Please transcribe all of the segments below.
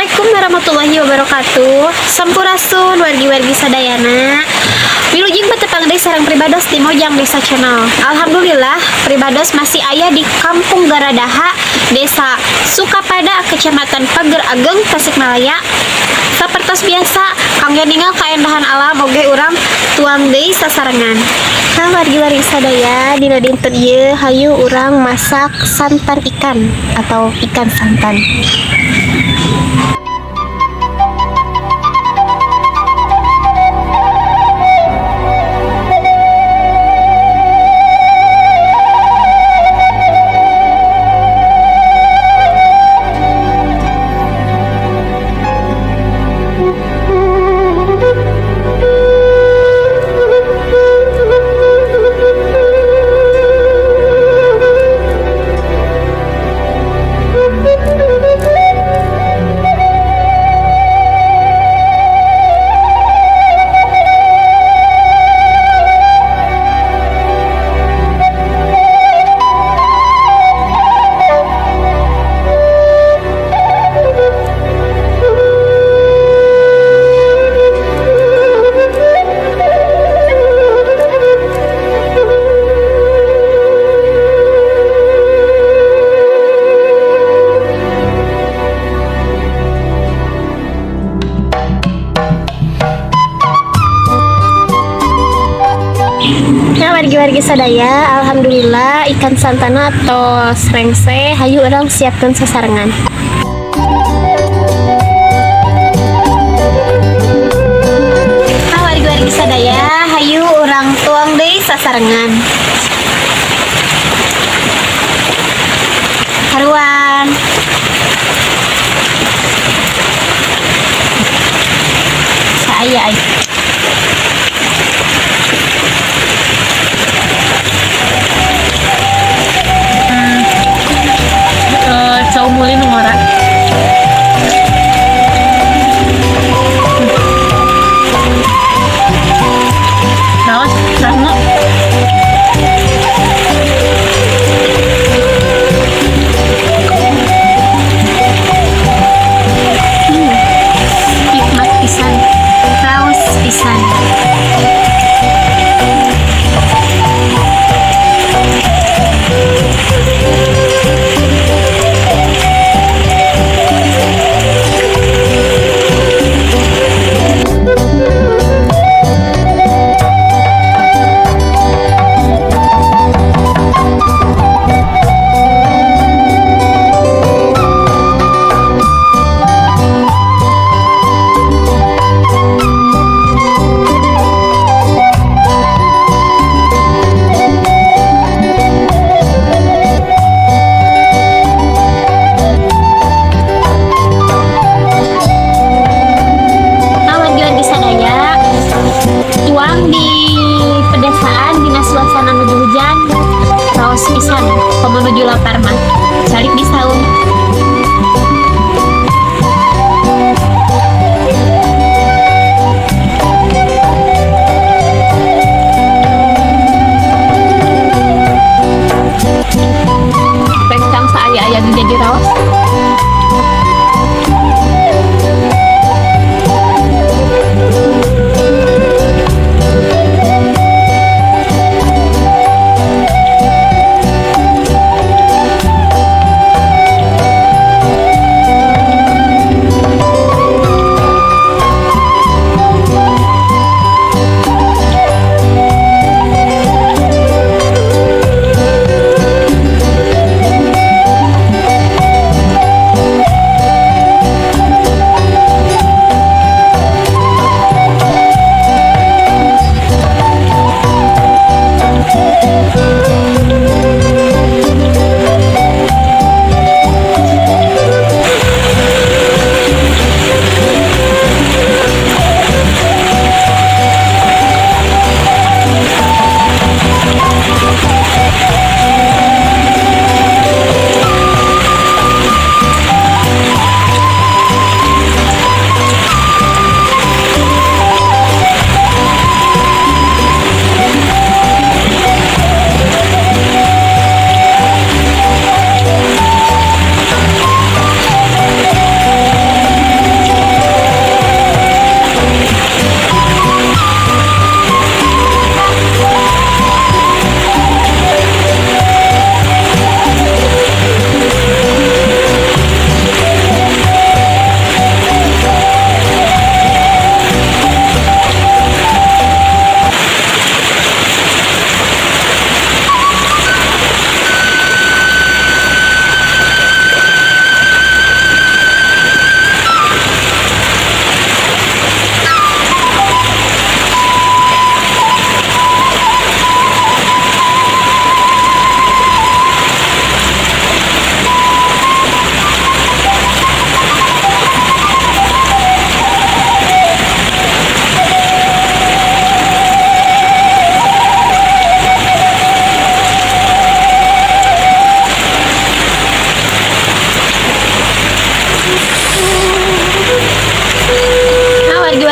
Assalamualaikum warahmatullahi wabarakatuh. Sampurasun wargi-wargi sadayana. Wilujeng betepang deui sareng pribados di Mojang Desa Channel. Alhamdulillah, pribados masih aya di Kampung Garadaha, Desa Sukapada, Kecamatan Pager Ageng, Tasikmalaya. Sapertos biasa, kangge ningal kaendahan alam oge urang tuang deui sasarengan. Wargi-wargi sadaya, dina dinten ieu hayu urang masak santan ikan atau ikan santan. Wargi-wargi sadaya, alhamdulillah ikan santana atau srengse hayu urang siapkeun sasarengan. Wargi-wargi sadaya, hayu urang tuang deui sasarengan. Haruan. Saya Mulai nomora nawas sama nikmat pisan, raos pisan. Pisan, menuju lapar mah, calik di saung. Pencang saya jadi raos.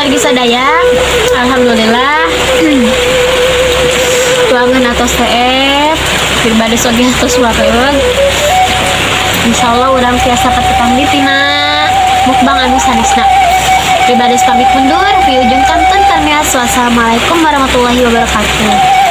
wargi sadaya. Alhamdulillah. Tuangan atos TF pribadi sogi atos wakeun. Insyaallah urang tiasa petang di tina mukbang anu sanesna. Pribadi pamit mundur. Ujung kanten kami. Wassalamualaikum warahmatullahi wabarakatuh.